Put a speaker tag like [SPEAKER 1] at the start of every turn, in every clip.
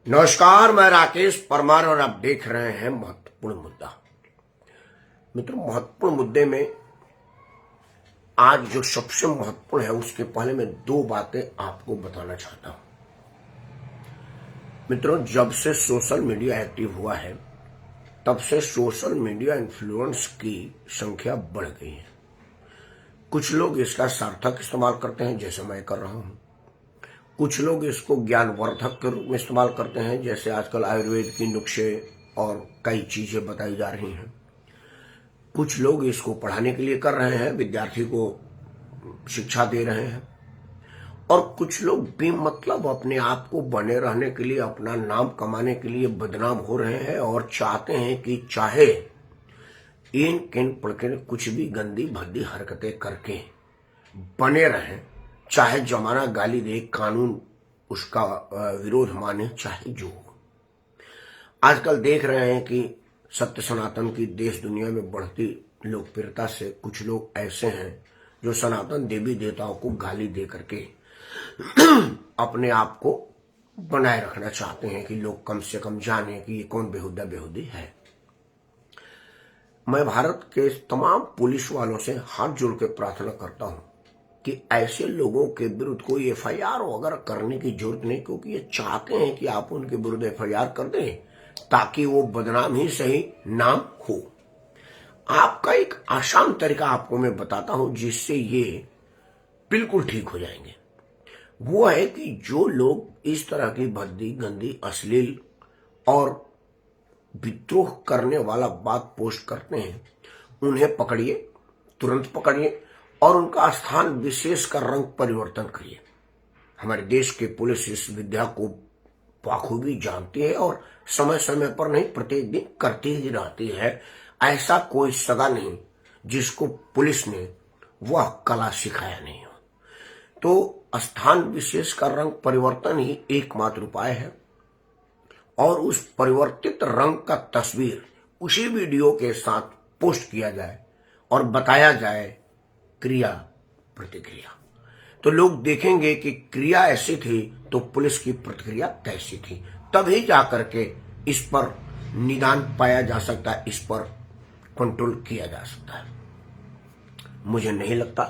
[SPEAKER 1] नमस्कार, मैं राकेश परमार और आप देख रहे हैं महत्वपूर्ण मुद्दा। मित्रों, महत्वपूर्ण मुद्दे में आज जो सबसे महत्वपूर्ण है उसके पहले मैं दो बातें आपको बताना चाहता हूं। मित्रों, जब से सोशल मीडिया एक्टिव हुआ है तब से सोशल मीडिया इन्फ्लुएंस की संख्या बढ़ गई है। कुछ लोग इसका सार्थक इस्तेमाल करते हैं, जैसे मैं कर रहा हूं। कुछ लोग इसको ज्ञानवर्धक के रूप में इस्तेमाल करते हैं, जैसे आजकल आयुर्वेद की नुस्खे और कई चीजें बताई जा रही हैं। कुछ लोग इसको पढ़ाने के लिए कर रहे हैं, विद्यार्थी को शिक्षा दे रहे हैं। और कुछ लोग बेमतलब अपने आप को बने रहने के लिए, अपना नाम कमाने के लिए बदनाम हो रहे हैं और चाहते हैं कि चाहे इन किन प्रकार कुछ भी गंदी भद्दी हरकतें करके बने रहें, चाहे जमाना गाली दे, कानून उसका विरोध माने, चाहे जो हो। आजकल देख रहे हैं कि सत्य सनातन की देश दुनिया में बढ़ती लोकप्रियता से कुछ लोग ऐसे हैं जो सनातन देवी देवताओं को गाली दे करके अपने आप को बनाए रखना चाहते हैं कि लोग कम से कम जाने कि ये कौन बेहुदा बेहुदी है। मैं भारत के तमाम पुलिस वालों से हाथ जोड़ के प्रार्थना करता हूं कि ऐसे लोगों के विरुद्ध कोई एफआईआर वगैरह करने की जरूरत नहीं, क्योंकि ये चाहते हैं कि आप उनके विरुद्ध एफआईआर कर दें ताकि वो बदनाम ही सही नाम हो। आपका एक आसान तरीका आपको मैं बताता हूं जिससे ये बिल्कुल ठीक हो जाएंगे। वो है कि जो लोग इस तरह की भद्दी गंदी अश्लील और विद्रोह करने वाला बात पोस्ट करते हैं, उन्हें पकड़िए, तुरंत पकड़िए और उनका स्थान विशेष का रंग परिवर्तन करिए। हमारे देश के पुलिस इस विद्या को बखूबी जानती है और समय समय पर नहीं, प्रत्येक दिन करती ही रहती है। ऐसा कोई सगा नहीं जिसको पुलिस ने वह कला सिखाया नहीं हो। तो स्थान विशेष का रंग परिवर्तन ही एकमात्र उपाय है और उस परिवर्तित रंग का तस्वीर उसी वीडियो के साथ पोस्ट किया जाए और बताया जाए क्रिया प्रतिक्रिया। तो लोग देखेंगे कि क्रिया ऐसी थी तो पुलिस की प्रतिक्रिया कैसी थी, तभी जाकर के इस पर निदान पाया जा सकता है, इस पर कंट्रोल किया जा सकता है। मुझे नहीं लगता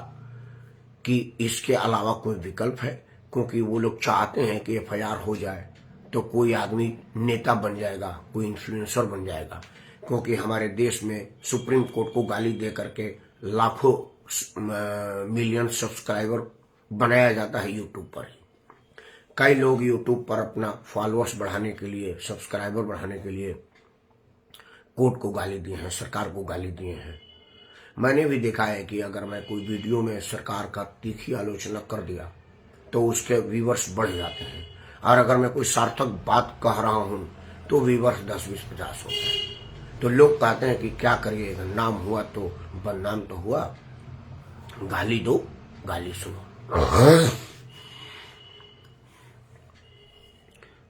[SPEAKER 1] कि इसके अलावा कोई विकल्प है, क्योंकि वो लोग चाहते हैं कि एफआईआर हो जाए तो कोई आदमी नेता बन जाएगा, कोई इन्फ्लुएंसर बन जाएगा। क्योंकि हमारे देश में सुप्रीम कोर्ट को गाली दे करके लाखों मिलियन सब्सक्राइबर बनाया जाता है यूट्यूब पर ही। कई लोग यूट्यूब पर अपना फॉलोअर्स बढ़ाने के लिए, सब्सक्राइबर बढ़ाने के लिए कोर्ट को गाली दिए हैं, सरकार को गाली दिए हैं। मैंने भी देखा है कि अगर मैं कोई वीडियो में सरकार का तीखी आलोचना कर दिया तो उसके व्यूवर्स बढ़ जाते हैं, और अगर मैं कोई सार्थक बात कह रहा हूं तो व्यूवर्स 10, 20, 50 होते हैं। तो लोग कहते हैं कि क्या करिएगा, नाम हुआ तो बदनाम तो हुआ, गाली दो, गाली सुनो।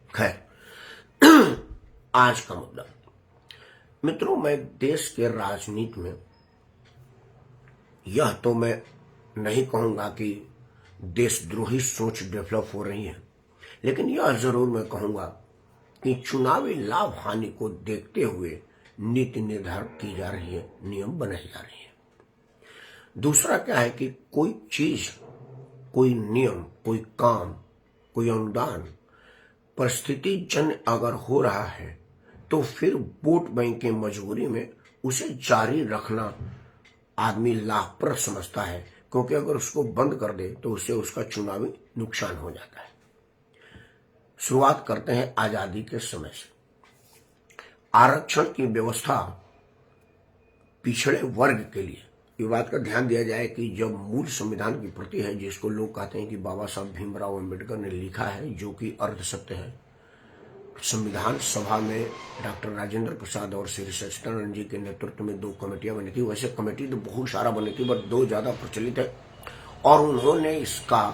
[SPEAKER 1] खैर, आज का मुद्दा। मित्रों, मैं देश के राजनीति में यह तो मैं नहीं कहूंगा कि देशद्रोही सोच डेवलप हो रही है, लेकिन यह जरूर मैं कहूंगा कि चुनावी लाभ हानि को देखते हुए नीति निर्धारित की जा रही है, नियम बनाई जा रही है। दूसरा क्या है कि कोई चीज, कोई नियम, कोई काम, कोई अनुदान परिस्थिति जन अगर हो रहा है तो फिर वोट बैंक की मजबूरी में उसे जारी रखना आदमी लाभप्रद समझता है, क्योंकि अगर उसको बंद कर दे तो उससे उसका चुनावी नुकसान हो जाता है। शुरुआत करते हैं आजादी के समय से। आरक्षण की व्यवस्था पिछड़े वर्ग के लिए, ये बात का ध्यान दिया जाए कि जब मूल संविधान की प्रति है, जिसको लोग कहते हैं कि बाबा साहब भीमराव अंबेडकर ने लिखा है, जो कि अर्ध सत्य है, संविधान सभा में डॉक्टर राजेंद्र प्रसाद और श्री सच्चिदानंद जी के नेतृत्व में 2 कमेटियां बनी थी। वैसे कमेटी तो बहुत सारा बनी थी, बट 2 ज्यादा प्रचलित है, और उन्होंने इसका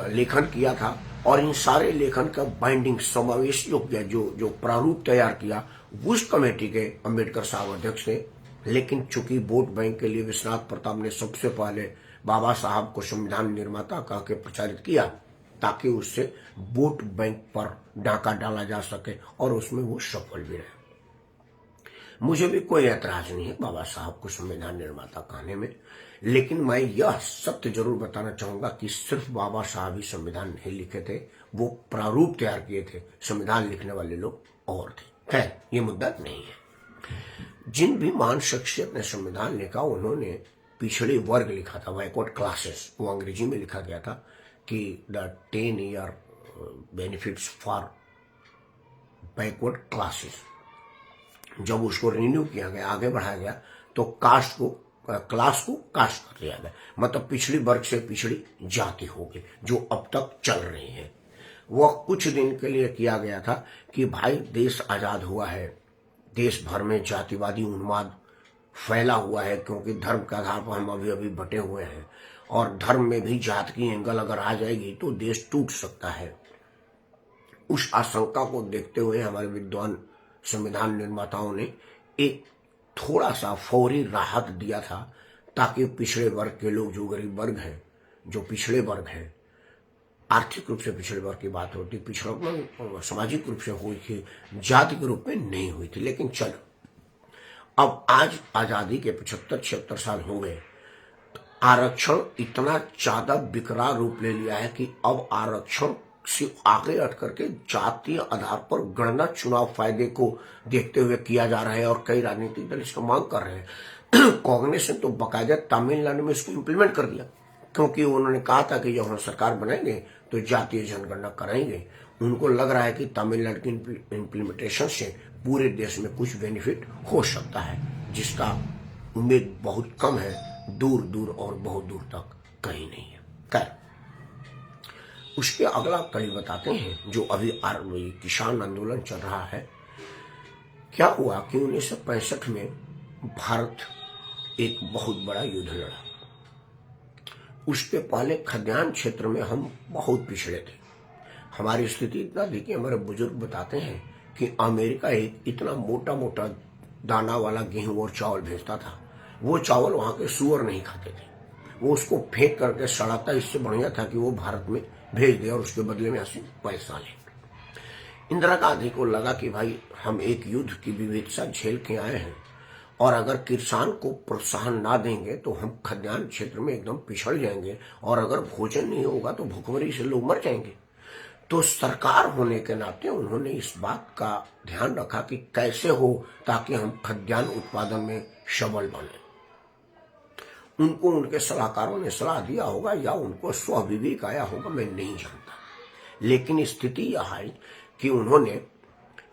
[SPEAKER 1] लेखन किया था और इन सारे लेखन का बाइंडिंग समावेश किया, जो प्रारूप तैयार किया, उस कमेटी के अंबेडकर साहब अध्यक्ष थे। लेकिन चूंकि वोट बैंक के लिए विश्वनाथ प्रताप ने सबसे पहले बाबा साहब को संविधान निर्माता कह के प्रचारित किया, ताकि उससे वोट बैंक पर डाका डाला जा सके और उसमें वो सफल भी रहे। मुझे भी कोई ऐतराज नहीं है बाबा साहब को संविधान निर्माता कहने में, लेकिन मैं यह सत्य जरूर बताना चाहूंगा कि सिर्फ बाबा साहब ही संविधान नहीं लिखे थे, वो प्रारूप तैयार किए थे। संविधान लिखने वाले लोग और थे। खैर, ये मुद्दा नहीं है। जिन भी महान शख्सियत ने संविधान लिखा उन्होंने पिछड़े वर्ग लिखा था, बैकवर्ड क्लासेस, वो अंग्रेजी में लिखा गया था कि the 10 year benefits for backward classes. जब उसको रिन्यू किया गया, आगे बढ़ाया गया, तो कास्ट को, क्लास को कास्ट कर दिया गया, मतलब पिछड़ी वर्ग से पिछड़ी जाति होगी, जो अब तक चल रही है। वह कुछ दिन के लिए किया गया था कि भाई देश आजाद हुआ है, देश भर में जातिवादी उन्माद फैला हुआ है, क्योंकि धर्म के आधार पर हम अभी अभी बटे हुए हैं, और धर्म में भी जात की एंगल अगर आ जाएगी तो देश टूट सकता है। उस आशंका को देखते हुए हमारे विद्वान संविधान निर्माताओं ने एक थोड़ा सा फौरी राहत दिया था, ताकि पिछड़े वर्ग के लोग, जो गरीब वर्ग है, जो पिछड़े वर्ग है, आर्थिक रूप से पिछड़े वर्ग की बात होती, पिछड़ों सामाजिक रूप से हुई थी, जाति के रूप में नहीं हुई थी। लेकिन चलो, अब आज आजादी के 75-76 साल हो गए, आरक्षण इतना ज्यादा विकराल रूप ले लिया है कि अब आरक्षण से आगे हट करके जातीय आधार पर गणना चुनाव फायदे को देखते हुए किया जा रहा है, और कई राजनीतिक दल इसका मांग कर रहे हैं। कांग्रेस ने तो बाकायदा तमिलनाडु में इसको इम्प्लीमेंट कर दिया, क्योंकि उन्होंने कहा था कि जब हम सरकार बनाएंगे तो जातीय जनगणना कराएंगे। उनको लग रहा है कि तमिलनाडु की इम्प्लीमेंटेशन से पूरे देश में कुछ बेनिफिट हो सकता है, जिसका उम्मीद बहुत कम है, दूर दूर और बहुत दूर तक कहीं नहीं है। खैर, उसके अगला कड़ी बताते हैं, जो अभी किसान आंदोलन चल रहा है। क्या हुआ कि 1965 में भारत एक बहुत बड़ा युद्ध लड़ा। उसके पहले खाद्यान्न क्षेत्र में हम बहुत पिछड़े थे। हमारी स्थिति इतना थी कि हमारे बुजुर्ग बताते हैं कि अमेरिका एक इतना मोटा मोटा दाना वाला गेहूं और चावल भेजता था, वो चावल वहां के सुअर नहीं खाते थे, वो उसको फेंक करके सड़ाता। इससे बढ़िया था कि वो भारत में भेज दे और उसके बदले में ऐसे पैसा ले। इंदिरा गांधी को लगा कि भाई हम एक युद्ध की विविधता झेल के आए हैं, और अगर किसान को प्रोत्साहन ना देंगे तो हम खाद्यान्न क्षेत्र में एकदम पिछड़ जाएंगे, और अगर भोजन नहीं होगा तो भूखमरी से लोग मर जाएंगे। तो सरकार होने के नाते उन्होंने इस बात का ध्यान रखा कि कैसे हो ताकि हम खाद्यान्न उत्पादन में सबल बने। उनको उनके सलाहकारों ने सलाह दिया होगा, या उनको स्वविवेक आया होगा, मैं नहीं जानता, लेकिन स्थिति यह है कि उन्होंने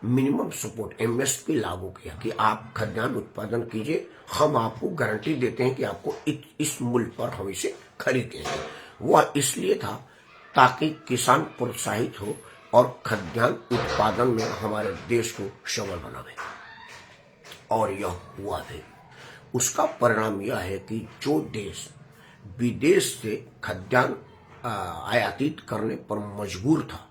[SPEAKER 1] मिनिमम सपोर्ट MSP लागू किया कि आप खाद्यान्न उत्पादन कीजिए, हम आपको गारंटी देते हैं कि आपको इस मूल्य पर हम इसे खरीदेंगे। वह इसलिए था ताकि किसान प्रोत्साहित हो और खाद्यान्न उत्पादन में हमारे देश को सबल बनावे, और यह हुआ भी। उसका परिणाम यह है कि जो देश विदेश से खाद्यान्न आयातित करने पर मजबूर था,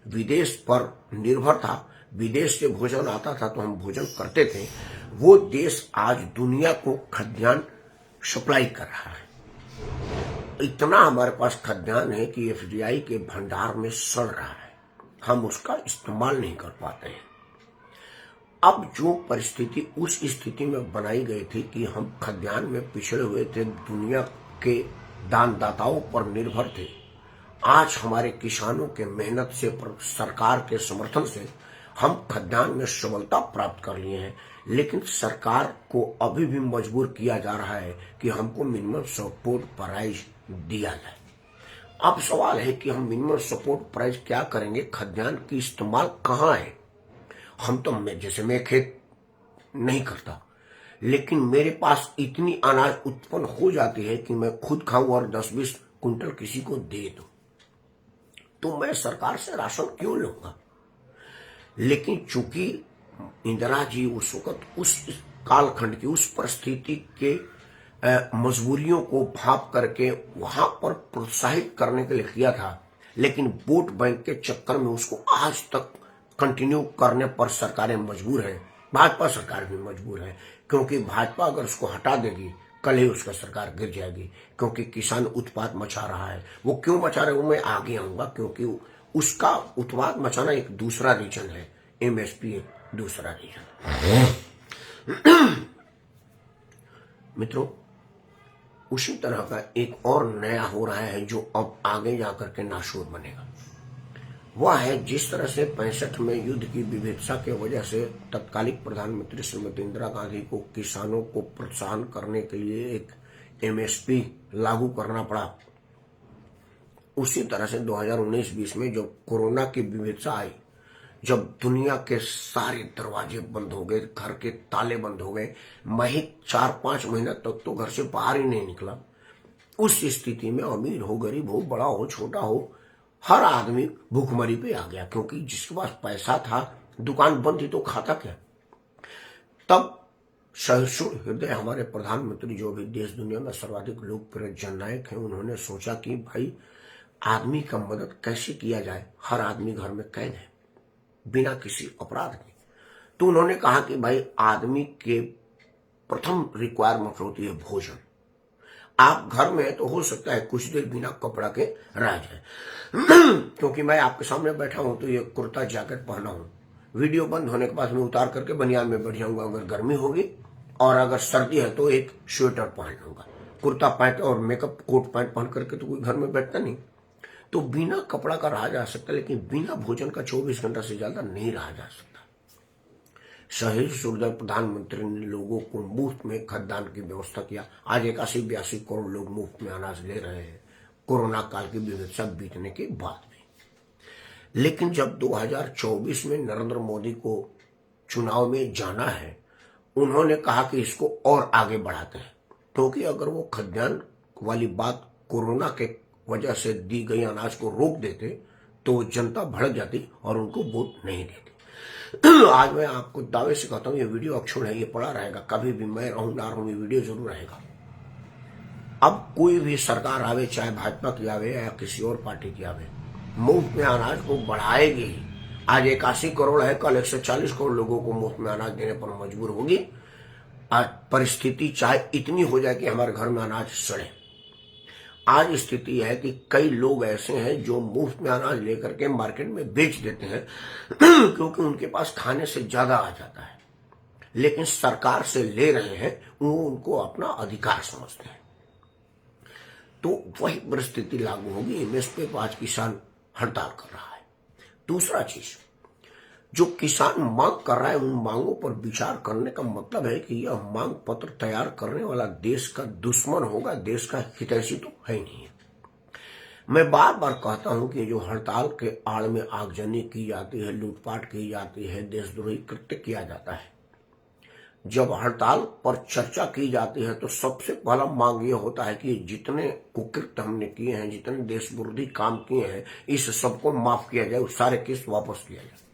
[SPEAKER 1] विदेश पर निर्भर था, विदेश से भोजन आता था तो हम भोजन करते थे, वो देश आज दुनिया को खाद्यान्न सप्लाई कर रहा है। इतना हमारे पास खाद्यान्न है कि FDI के भंडार में सड़ रहा है, हम उसका इस्तेमाल नहीं कर पाते हैं। अब जो परिस्थिति उस स्थिति में बनाई गई थी कि हम खाद्यान्न में पिछड़े हुए थे, दुनिया के दानदाताओं पर निर्भर थे, आज हमारे किसानों के मेहनत से, सरकार के समर्थन से हम खाद्यान्न में सबलता प्राप्त कर लिए हैं। लेकिन सरकार को अभी भी मजबूर किया जा रहा है कि हमको मिनिमम सपोर्ट प्राइस दिया जाए। अब सवाल है कि हम मिनिमम सपोर्ट प्राइस क्या करेंगे, खाद्यान्न की इस्तेमाल कहाँ है। हम तो मैं खेत नहीं करता, लेकिन मेरे पास इतनी अनाज उत्पन्न हो जाती है कि मैं खुद खाऊं और 10-20 कुंटल किसी को दे दूं, तो मैं सरकार से राशन क्यों लूंगा। लेकिन चूंकि इंदिरा जी उस वक्त उस कालखंड की उस परिस्थिति के मजबूरियों को भाप करके वहां पर प्रोत्साहित करने के लिए किया था, लेकिन वोट बैंक के चक्कर में उसको आज तक कंटिन्यू करने पर सरकारें मजबूर है। भाजपा सरकार भी मजबूर है, क्योंकि भाजपा अगर उसको हटा देगी, कल ही उसका सरकार गिर जाएगी, क्योंकि किसान उत्पात मचा रहा है। वो क्यों मचा रहा है वो मैं आगे आऊंगा, क्योंकि उसका उत्पात मचाना एक दूसरा रीजन है, एमएसपी एक दूसरा रीजन। मित्रों, उसी तरह का एक और नया हो रहा है जो अब आगे जाकर के नासूर बनेगा। वह है जिस तरह से 65 में युद्ध की विविधता के वजह से तत्कालिक प्रधानमंत्री श्रीमती इंदिरा गांधी को किसानों को प्रोत्साहन करने के लिए एक एमएसपी लागू करना पड़ा, उसी तरह से 2019-20 में जब कोरोना की विविधता आई, जब दुनिया के सारे दरवाजे बंद हो गए, घर के ताले बंद हो गए, मैं 4-5 महीना तक तो घर से बाहर ही नहीं निकला। उस स्थिति में अमीर हो, गरीब हो, बड़ा हो, छोटा हो, हर आदमी भूखमरी पे आ गया, क्योंकि जिसके पास पैसा था, दुकान बंद थी तो खाता क्या। तब सहिष्णु हृदय हमारे प्रधानमंत्री, जो भी देश दुनिया में सर्वाधिक लोकप्रिय जननायक हैं, उन्होंने सोचा कि भाई आदमी का मदद कैसे किया जाए। हर आदमी घर में कैद है बिना किसी अपराध के, तो उन्होंने कहा कि भाई आदमी के प्रथम रिक्वायरमेंट होती है भोजन। आप घर में है तो हो सकता है कुछ देर बिना कपड़ा के रह जाए, क्योंकि मैं आपके सामने बैठा हूं तो ये कुर्ता जैकेट पहना हूं, वीडियो बंद होने के बाद मैं उतार करके बनियान में बैठ जाऊंगा अगर गर्मी होगी, और अगर सर्दी है तो एक स्वेटर पहन लूंगा। कुर्ता पैंट और मेकअप कोट पैंट पहन करके तो कोई घर में बैठता नहीं। तो बिना कपड़ा का रहा जा सकता, लेकिन बिना भोजन का 24 घंटा से ज्यादा नहीं रहा जा सकता। सहिष्णु प्रधानमंत्री ने लोगों को मुफ्त में खाद्यान्न की व्यवस्था किया। आज 81-82 करोड़ लोग मुफ्त में अनाज ले रहे हैं, कोरोना काल की विविधता बीतने के बाद भी। लेकिन जब 2024 में नरेंद्र मोदी को चुनाव में जाना है, उन्होंने कहा कि इसको और आगे बढ़ाते हैं, क्योंकि अगर वो खाद्यान्न वाली बात कोरोना के वजह से दी गई अनाज को रोक देते तो जनता भड़क जाती और उनको वोट नहीं देती। आज मैं आपको दावे से कहता हूं, ये वीडियो अक्षुण है, ये पड़ा रहेगा, कभी भी मैं रहूं ना रहूं, ये वीडियो जरूर रहेगा। अब कोई भी सरकार आवे, चाहे भाजपा की आवे या किसी और पार्टी की आवे, मुफ्त में अनाज को बढ़ाएगी ही। आज 81 करोड़ है, कल 140 करोड़ लोगों को मुफ्त में अनाज देने पर मजबूर होगी। आज परिस्थिति चाहे इतनी हो जाए कि हमारे घर में अनाज सड़े। आज स्थिति है कि कई लोग ऐसे हैं जो मुफ्त में अनाज लेकर के मार्केट में बेच देते हैं, क्योंकि उनके पास खाने से ज्यादा आ जाता है, लेकिन सरकार से ले रहे हैं, वो उनको अपना अधिकार समझते हैं। तो वही परिस्थिति लागू होगी। एमएसपी पर आज किसान हड़ताल कर रहा है। दूसरा चीज, जो किसान मांग कर रहा है, उन मांगों पर विचार करने का मतलब है कि यह मांग पत्र तैयार करने वाला देश का दुश्मन होगा, देश का हितैषी तो है ही नहीं है। मैं बार बार कहता हूं कि जो हड़ताल के आड़ में आगजनी की जाती है, लूटपाट की जाती है, देशद्रोही कृत्य किया जाता है, जब हड़ताल पर चर्चा की जाती है तो सबसे पहला मांग यह होता है कि जितने कुकृत्य हमने किए हैं, जितने देश विरोधी काम किए हैं, इस सबको माफ किया जाए, सारे केस वापस किया जाए।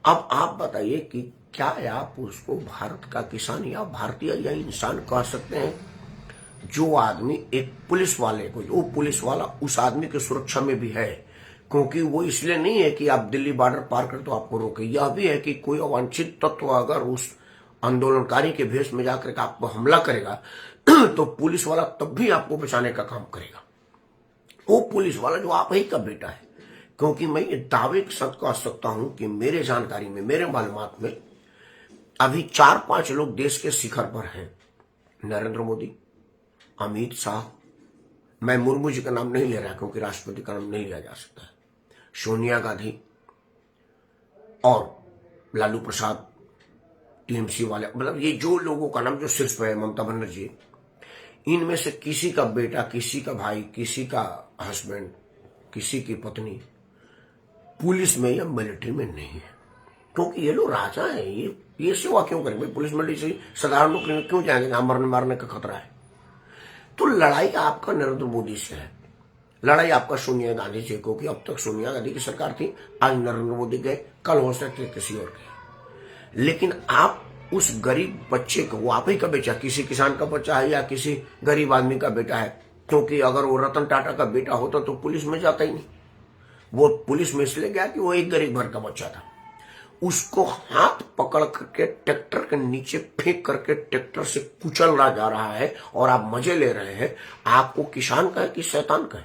[SPEAKER 1] अब आप बताइए कि क्या आप उसको भारत का किसान या भारतीय या इंसान कह सकते हैं? जो आदमी एक पुलिस वाले को, वो पुलिस वाला उस आदमी की सुरक्षा में भी है, क्योंकि वो इसलिए नहीं है कि आप दिल्ली बॉर्डर पार कर तो आपको रोके, यह भी है कि कोई अवांछित तत्व अगर उस आंदोलनकारी के भेष में जाकर के आपको हमला करेगा तो पुलिस वाला तब भी आपको बचाने का काम करेगा। वो पुलिस वाला जो आप ही का बेटा है, क्योंकि मैं ये दावे के साथ कह सकता हूं कि मेरे जानकारी में, मेरे मालूमात में अभी 4-5 लोग देश के शिखर पर हैं। नरेंद्र मोदी, अमित शाह, मैं मुर्मू जी का नाम नहीं ले रहा क्योंकि राष्ट्रपति का नाम नहीं लिया जा सकता है, सोनिया गांधी और लालू प्रसाद, टीएमसी वाले, मतलब ये जो लोगों का नाम जो शीर्ष पे है, ममता बनर्जी, इनमें से किसी का बेटा, किसी का भाई, किसी का हस्बैंड, किसी की पत्नी पुलिस में या मिलिट्री में नहीं है, क्योंकि ये लोग राजा हैं। ये सेवा क्यों करें भाई? पुलिस मिलिट्री से साधारण नौकरी में क्यों जाएंगे जहां मरने मारने का खतरा है? तो लड़ाई आपका नरेंद्र मोदी से है, लड़ाई आपका सोनिया गांधी से, क्योंकि अब तक सोनिया गांधी की सरकार थी, आज नरेंद्र मोदी गए, कल हो सकते किसी और के। लेकिन आप उस गरीब बच्चे को, वो आप ही का बेटा, किसी किसान का बच्चा है या किसी गरीब आदमी का बेटा है, क्योंकि अगर वो रतन टाटा का बेटा होता तो पुलिस में जाता ही नहीं। वो पुलिस में इसलिए गया कि वो एक गरीब घर का बच्चा था। उसको हाथ पकड़ करके ट्रैक्टर के नीचे फेंक करके ट्रैक्टर से कुचलना जा रहा है और आप मजे ले रहे हैं, आपको किसान कहे कि शैतान कहे?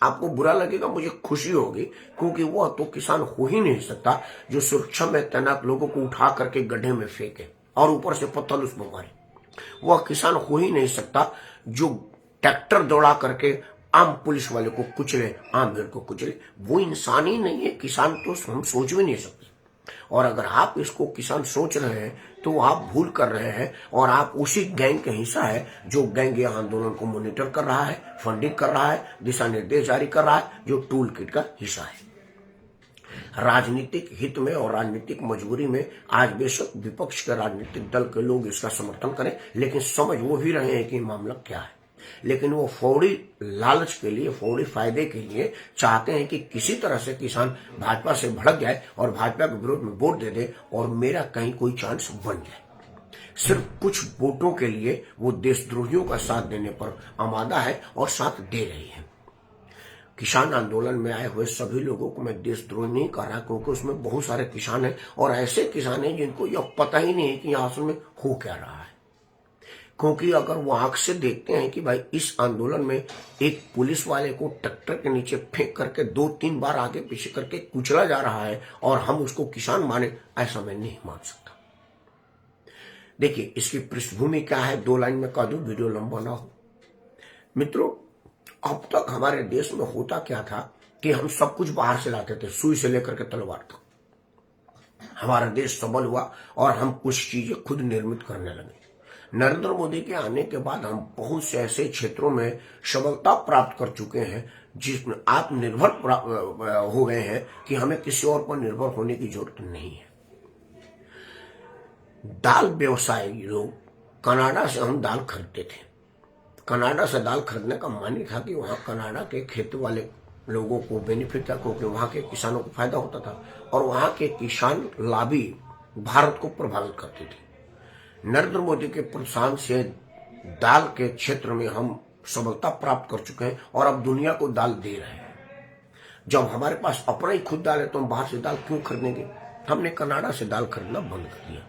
[SPEAKER 1] आपको बुरा लगेगा, मुझे खुशी होगी, क्योंकि वह तो किसान हो ही नहीं सकता जो सुरक्षा में तैनात लोगों को उठा करके गड्ढे में फेंके और ऊपर से पत्थर उसमें मारे। वह किसान हो ही नहीं सकता जो ट्रैक्टर दौड़ा करके आम पुलिस वाले को कुचले, आम भीड़ को कुचले। वो इंसान ही नहीं है, किसान तो हम सोच भी नहीं सकते। और अगर आप इसको किसान सोच रहे हैं तो आप भूल कर रहे हैं, और आप उसी गैंग का हिस्सा है जो गैंग यह आंदोलन को मॉनिटर कर रहा है, फंडिंग कर रहा है, दिशा निर्देश जारी कर रहा है, जो टूल किट का हिस्सा है। राजनीतिक हित में और राजनीतिक मजबूरी में आज बेशक विपक्ष के राजनीतिक दल के लोग इसका समर्थन करें, लेकिन समझ वो भी रहे हैं कि मामला क्या है। लेकिन वो फौरी लालच के लिए, फौरी फायदे के लिए चाहते हैं कि किसी तरह से किसान भाजपा से भड़क जाए और भाजपा के विरोध में वोट दे दे और मेरा कहीं कोई चांस बन जाए। सिर्फ कुछ वोटों के लिए वो देशद्रोहियों का साथ देने पर आमादा है और साथ दे रही है। किसान आंदोलन में आए हुए सभी लोगों को मैं देशद्रोही नहीं कर रहा, क्योंकि उसमें बहुत सारे किसान हैं और ऐसे किसान हैं जिनको यह पता ही नहीं है कि यहाँ असल में हो क्या रहा है। क्योंकि अगर वो आंख से देखते हैं कि भाई इस आंदोलन में एक पुलिस वाले को ट्रैक्टर के नीचे फेंक करके 2-3 बार आगे पीछे करके कुचला जा रहा है और हम उसको किसान माने, ऐसा मैं नहीं मान सकता। देखिए इसकी पृष्ठभूमि क्या है, 2 लाइन में कह दूं, वीडियो लंबा ना हो। मित्रों, अब तक हमारे देश में होता क्या था कि हम सब कुछ बाहर से लाते थे, सुई से लेकर के तलवार तक। हमारा देश सबल हुआ और हम कुछ चीजें खुद निर्मित करने लगे। नरेंद्र मोदी के आने के बाद हम बहुत से ऐसे क्षेत्रों में सबलता प्राप्त कर चुके हैं जिसमें आत्मनिर्भर हो गए हैं कि हमें किसी और पर निर्भर होने की जरूरत नहीं है। दाल व्यवसायी लोग, कनाडा से हम दाल खरीदते थे। कनाडा से दाल खरीदने का मानी था कि वहां कनाडा के खेती वाले लोगों को बेनिफिट था, क्योंकि वहां के किसानों को फायदा होता था और वहां के किसान लॉबी भारत को प्रभावित करती थी। नरेंद्र मोदी के प्रोत्साहन से दाल के क्षेत्र में हम सबलता प्राप्त कर चुके हैं और अब दुनिया को दाल दे रहे हैं। जब हमारे पास अपना ही खुद दाल है तो हम बाहर से दाल क्यों खरीदेंगे? हमने कनाडा से दाल खरीदना बंद कर दिया।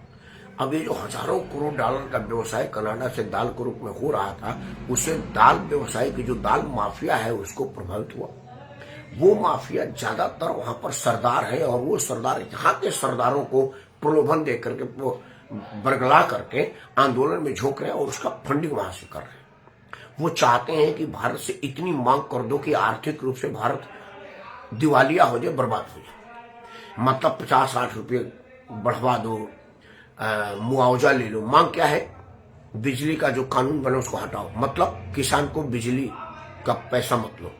[SPEAKER 1] अब ये जो हजारों करोड़ डॉलर का व्यवसाय कनाडा से दाल के रूप में हो रहा था, उससे दाल व्यवसाय की जो दाल माफिया है उसको प्रभावित हुआ। वो माफिया ज्यादातर वहां पर सरदार है और वो सरदार यहाँ के सरदारों को प्रलोभन दे करके, बरगला करके आंदोलन में झोंक रहे हैं और उसका फंडिंग वहां से कर रहे हैं। वो चाहते हैं कि भारत से इतनी मांग कर दो कि आर्थिक रूप से भारत दिवालिया हो जाए, बर्बाद हो जाए। मतलब 50-60 रुपये बढ़वा दो, मुआवजा ले लो। मांग क्या है? बिजली का जो कानून बना उसको हटाओ, मतलब किसान को बिजली का पैसा मत लो।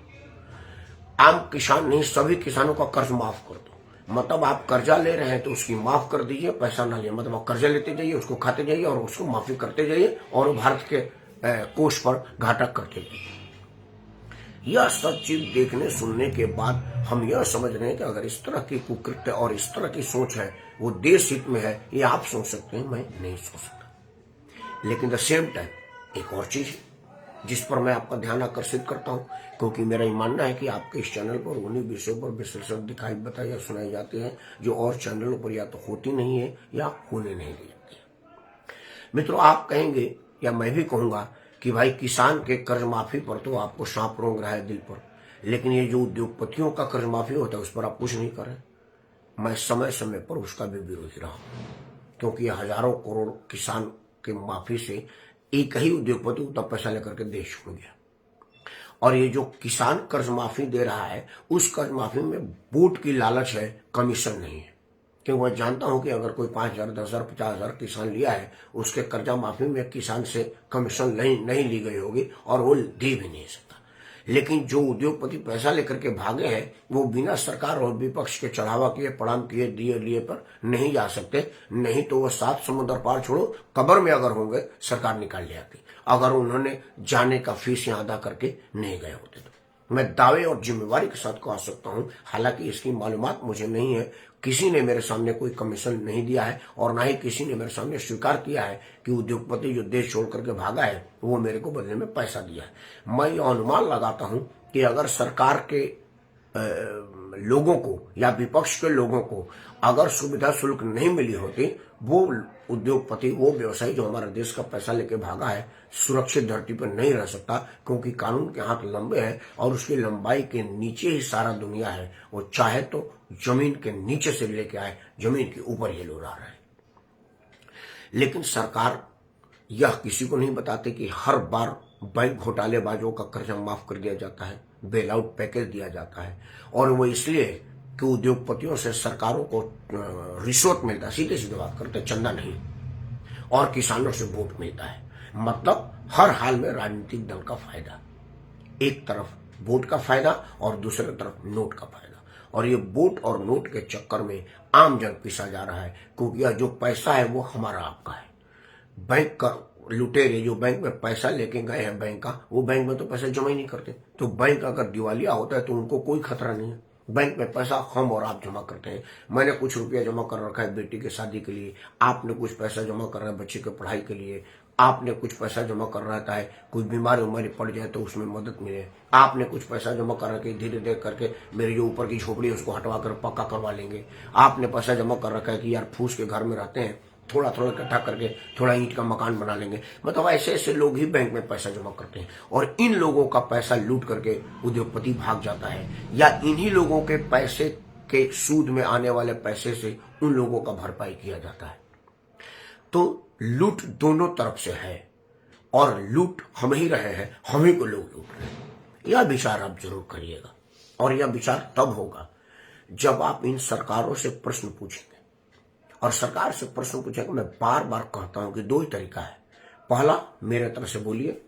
[SPEAKER 1] आम किसान नहीं, सभी किसानों का कर्ज माफ कर दो। मतलब आप कर्जा ले रहे हैं तो उसकी माफ कर दीजिए, पैसा ना लिए। मतलब आप कर्जा लेते जाइए, उसको खाते जाइए और उसको माफी करते जाइए और भारत के कोष पर घाटा करते जाइए। यह सब चीज देखने सुनने के बाद हम यह समझ रहे हैं कि अगर इस तरह की कुकृत्य और इस तरह की सोच है वो देश हित में है, ये आप सोच सकते हैं, मैं नहीं सोच सकता। लेकिन द सेम टाइम एक और चीज जिस पर मैं आपका ध्यान आकर्षित करता हूं, क्योंकि मेरा ये मानना है कि आपके इस चैनल पर उन्हीं विषयों पर विश्लेषण दिखाई बताई या सुनाई जाती है जो और चैनलों पर या तो होती नहीं है या होने नहीं दी जाती है। मित्रों, आप कहेंगे या मैं भी कहूंगा कि भाई किसान के कर्ज माफी पर तो आपको सांप रोंग रहा है दिल पर, लेकिन ये जो उद्योगपतियों का कर्ज माफी होता है उस पर आप कुछ नहीं कर रहे। मैं समय समय पर उसका भी विरोधी रहा, क्योंकि हजारों करोड़ किसान के माफी से एक ही उद्योगपति उतना पैसा लेकर के देश छोड़ गया। और ये जो किसान कर्ज माफी दे रहा है, उस कर्ज माफी में वोट की लालच है, कमीशन नहीं है। क्योंकि मैं जानता हूं कि अगर कोई 5,000, 10,000, 50,000 किसान लिया है, उसके कर्जा माफी में किसान से कमीशन नहीं ली गई होगी और वो दे भी नहीं सकता। लेकिन जो उद्योगपति पैसा लेकर के भागे हैं, वो बिना सरकार और विपक्ष के चढ़ावा किए, प्रणाम किए, दिए लिए पर नहीं जा सकते। नहीं तो वो 7 समुद्र पार छोड़ो, कब्र में अगर होंगे सरकार निकाल ले आती, अगर उन्होंने जाने का फीस यहाँ अदा करके नहीं गए होते तो। मैं दावे और जिम्मेवारी के साथ कह सकता हूं, हालांकि इसकी मालूमात मुझे नहीं है, किसी ने मेरे सामने कोई कमीशन नहीं दिया है और ना ही किसी ने मेरे सामने स्वीकार किया है कि उद्योगपति जो देश छोड़ करके भागा है वो मेरे को बदले में पैसा दिया है। मैं ये अनुमान लगाता हूं कि अगर सरकार के लोगों को या विपक्ष के लोगों को अगर सुविधा शुल्क नहीं मिली होती, वो उद्योगपति, वो व्यवसायी जो हमारे देश का पैसा लेके भागा है, सुरक्षित धरती पर नहीं रह सकता, क्योंकि कानून के हाथ लंबे हैं और उसकी लंबाई के नीचे ही सारा दुनिया है। वो चाहे तो जमीन के नीचे से लेके आए, जमीन के ऊपर ये लोग आ रहे हैं। लेकिन सरकार यह किसी को नहीं बताते कि हर बार बैंक घोटालेबाजों का कर्जा माफ कर दिया जाता है, बेल आउट पैकेज दिया जाता है, और वो इसलिए कि उद्योगपतियों से सरकारों को रिश्वत मिलता है, सीधे सीधे बात करते, चंदा नहीं, और किसानों से वोट मिलता है। मतलब हर हाल में राजनीतिक दल का फायदा, एक तरफ वोट का फायदा और दूसरी तरफ नोट का फायदा, और ये वोट और नोट के चक्कर में आम जन पिसा जा रहा है, क्योंकि यह जो पैसा है वो हमारा आपका है। बैंक का लुटेरे जो बैंक में पैसा लेके गए हैं बैंक का, वो बैंक में तो पैसा जमा ही नहीं करते। तो बैंक अगर दिवालिया होता है तो उनको कोई खतरा नहीं है। बैंक में पैसा हम और आप जमा करते हैं। मैंने कुछ रुपया जमा कर रखा है बेटी के शादी के लिए, आपने कुछ पैसा जमा कर रहा है बच्चे के पढ़ाई के लिए, आपने कुछ पैसा जमा कर रखा है कोई बीमारी उमारी पड़ जाए तो उसमें मदद मिले, आपने कुछ पैसा जमा कर रखा है धीरे धीरे करके मेरी जो ऊपर की झोपड़ी है उसको हटवा कर पक्का करवा लेंगे, आपने पैसा जमा कर रखा है कि यार फूस के घर में रहते हैं, थोड़ा थोड़ा इकट्ठा करके थोड़ा ईंट का मकान बना लेंगे। मतलब ऐसे ऐसे लोग ही बैंक में पैसा जमा करते हैं, और इन लोगों का पैसा लूट करके उद्योगपति भाग जाता है, या इन्हीं लोगों के पैसे के सूद में आने वाले पैसे से उन लोगों का भरपाई किया जाता है। तो लूट दोनों तरफ से है, और लूट हम ही रहे हैं, हम ही को लोग लूट रहे हैं। यह विचार आप जरूर करिएगा, और यह विचार तब होगा जब आप इन सरकारों से प्रश्न पूछेंगे। और सरकार से प्रश्न पूछेंगे, मैं बार बार कहता हूं कि दो ही तरीका है। पहला, मेरे तरफ से बोलिए,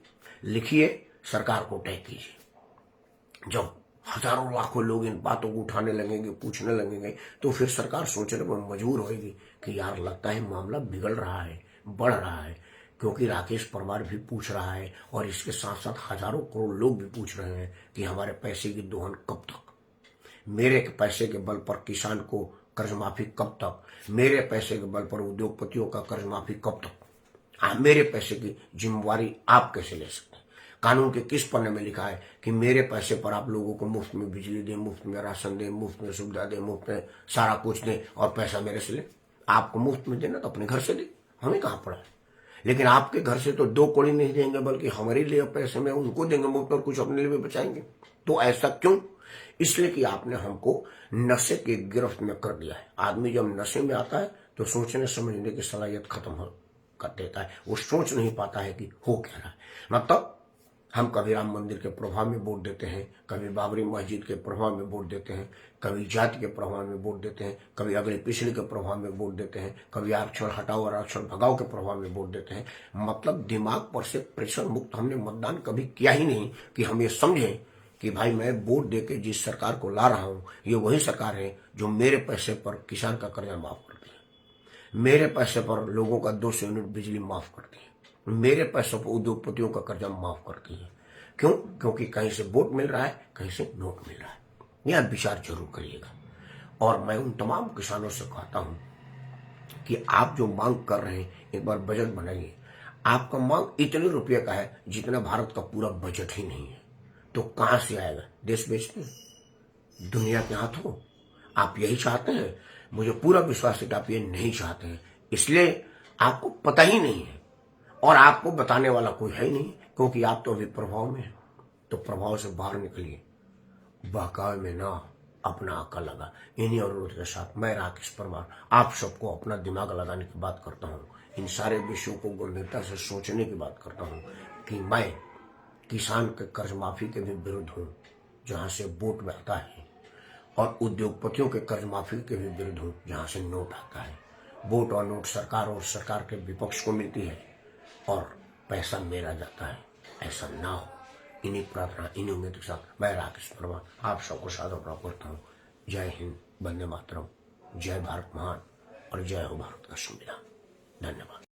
[SPEAKER 1] लिखिए, सरकार को टैग कीजिए। जब हजारों लाखों लोग इन बातों को उठाने लगेंगे, पूछने लगेंगे, तो फिर सरकार सोचने पर मजबूर होगी कि यार लगता है मामला बिगड़ रहा है, बढ़ रहा है, क्योंकि राकेश परमार भी पूछ रहा है, और इसके साथ साथ हजारों करोड़ लोग भी पूछ रहे हैं कि हमारे पैसे की दोहन कब तक, मेरे पैसे के बल पर किसान को कर्ज माफी कब तक, मेरे पैसे के बल पर उद्योगपतियों का कर्ज माफी कब तक, मेरे पैसे की जिम्मेवारी आप कैसे ले सकते हैं? कानून के किस पन्ने में लिखा है कि मेरे पैसे पर आप लोगों को मुफ्त में बिजली दें, मुफ्त में राशन दें, मुफ्त में सुविधा दें, मुफ्त में सारा कुछ दें, और पैसा मेरे से ले? आपको मुफ्त में देना तो अपने घर से दे, हमें कहाँ पड़ा है। लेकिन आपके घर से तो 2 कौड़ी नहीं देंगे, बल्कि हमारे लिए पैसे में उनको देंगे मुफ्त, और कुछ अपने लिए भी बचाएंगे। तो ऐसा क्यों? इसलिए कि आपने हमको नशे की गिरफ्त में कर दिया है। आदमी जब नशे में आता है तो सोचने समझने की सलाहियत खत्म कर देता है, वो सोच नहीं पाता है कि हो क्या रहा है। मतलब हम कभी राम मंदिर के प्रभाव में वोट देते हैं, कभी बाबरी मस्जिद के प्रभाव में वोट देते हैं, कभी जाति के प्रभाव में वोट देते हैं, कभी अगले पिछले के प्रभाव में वोट देते हैं, कभी आरक्षण हटाओ और आरक्षण भगाओ के प्रभाव में वोट देते हैं। मतलब दिमाग पर से प्रेशर मुक्त हमने मतदान कभी किया ही नहीं कि हम ये समझें कि भाई मैं वोट देके जिस सरकार को ला रहा हूं, ये वही सरकार है जो मेरे पैसे पर किसान का कर्जा माफ करती है, मेरे पैसे पर लोगों का 200 यूनिट बिजली माफ करती है, मेरे पैसों पर उद्योगपतियों का कर्जा माफ करती है। क्यों? क्योंकि कहीं से वोट मिल रहा है, कहीं से नोट मिल रहा है। यह विचार जरूर करिएगा। और मैं उन तमाम किसानों से कहता हूं कि आप जो मांग कर रहे हैं, एक बार बजट बनाइए। आपका मांग इतने रुपये का है जितना भारत का पूरा बजट ही नहीं है, तो कहां से आएगा? देश बेचते, दुनिया के हाथ हो? आप यही चाहते हैं? मुझे पूरा विश्वास है कि आप ये नहीं चाहते हैं, इसलिए आपको पता ही नहीं है, और आपको बताने वाला कोई है ही नहीं, क्योंकि आप तो अभी प्रभाव में हैं। तो प्रभाव से बाहर निकलिए, बहकावे में ना अपना आका लगा। इन्हीं अनुरोध के साथ मैं राकेश परमार आप सबको अपना दिमाग लगाने की बात करता हूँ, इन सारे विषयों को गंभीरता से सोचने की बात करता हूँ कि मैं किसान के कर्ज माफी के भी विरुद्ध हूं, जहां से वोट में आता है, और उद्योगपतियों के कर्ज माफी के भी विरुद्ध हूं, जहां से नोट आता है। वोट और नोट सरकार और सरकार के विपक्ष को मिलती है, और पैसा मेरा जाता है। ऐसा ना हो, इन्हीं प्रार्थना, इन्हीं उम्मीद के साथ मैं राकेश परमार आप सबको सादर प्रणाम करता हूँ। जय हिंद, वंदे मातरम, जय भारत महान, और जय हो भारत का संविधान। धन्यवाद।